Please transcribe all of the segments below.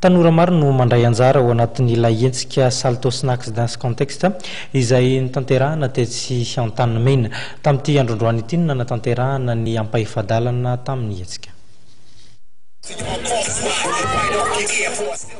Tanora maro no mandray anjara ao anatin'ilay hetsika salto snacks dance contexte izay nitanterahana tetsy Antanimena. Tamin'ity androndroany ity no natanterahana ny ampahifadalana tamin'ny hetsika.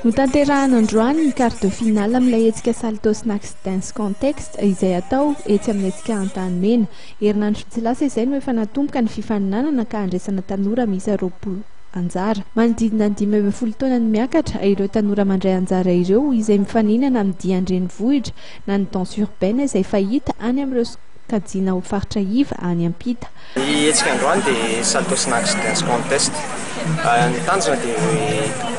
Notanterahana androany ny quart de finale amin'ilay hetsika salto snacks dance contexte izay atao etsy amin'ny hetsika Antanimena. Herinandro tsy lasa izay no efa natomboka ny fifaninanana ka andraisana tanora miisa 20 anjara. Manodidina 20 taona ny miakatra ireo tanora mandray anjara ireo izay mifaninana amin'ny diandrenivohitra na ny danse urbaine izay fahita any amin'ireo kajina ho faritra iva any ampita. Ny hetsika androany dia salto snacks dance contest. Ny tanjona dia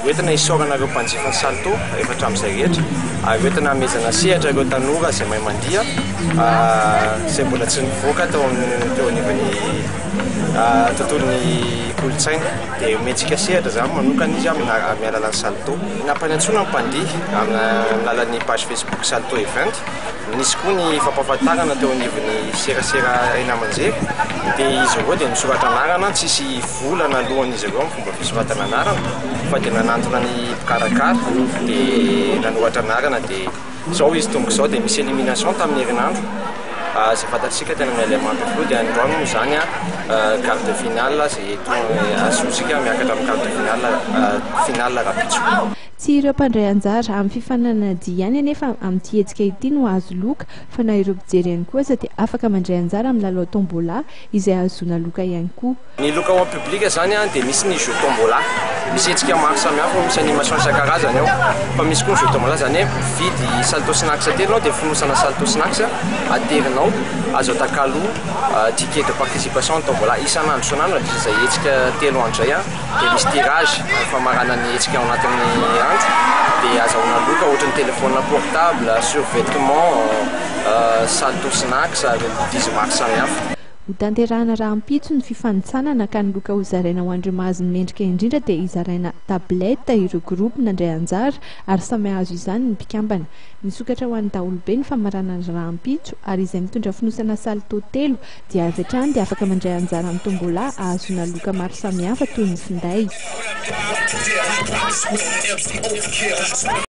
hoentina hisorana ireo mpanjifa ny salto efatra amin'izay rehetra, ary hoentina hamezana sehatra ireo tanora izay mahay mandiha izay mbola tsy nivoaka teo anivon'ny tontolon'ny kolontsaina. Dia mihetsika sehatra izany manokana izy amin'ny alalan'ny salto. Nampanantsoana ny mpandiha amin'ny alalan'ny page Facebook salto event. Nisy koa ny fampahafantarana teo anivon'ny serasera eny aman-jery. Dia izy ireo dia misoratra anarana, tsisy volana alohan'izy ireo amin'ny fomba fisoratana anarana, fa dia nanantona ny mpikarakara dia nanoratra anarana. Dia izao izy tonga izao dia misy élimination tamin'ny herinandro. Izay fantatsika tena miala mampiflo dia androany moa zany quart de finale izay azosika miakatra amin'ny quart de finale rapitso. Tsy ireo mpandray anjara amin'ny fifaninana dia ihany anefa amin'ity hetsika ity no azo loka, fa na ireo mpijery ihany koa aza dia afaka mandray anjara amin'ny lalao tombola izay ahazoana loka ihany koa. Ny loka ao public zany dia misy ny jeu tombola. Misy hetsika maro samihafa, misy animation isan-karazany ao. Fa misy koa ny jeu tombola zany hoe mividy salto snacks aterinao dia fonosana salto snacks aterinao, azo atakalo ticket de participation tombola isan'andro isan'andro izay hetsika 3 andro zay dia misy tirage famarana ny hetsika ao anatin'ny andro dia azahoana loka ohatran'ny téléphone portable, survêtement, salto snacks ary dizy maro samihafa. Ho tanterahana raha ampitso ny fifanitsanana ka ny loka ho zaraina ho andreo mahazony mendrika indrindra dia izaraina tablette ireo groupe nandray anjara ary samy azo izany ny mpikambana. Nisokatra ho an'ny daholobe ny famarana raha ampitso ary izay mitondra fonosana salto 3 dia avy hatrany dia afaka mandray anjara amin'ny tombola ahazoana loka maro samihafa toy ny finday.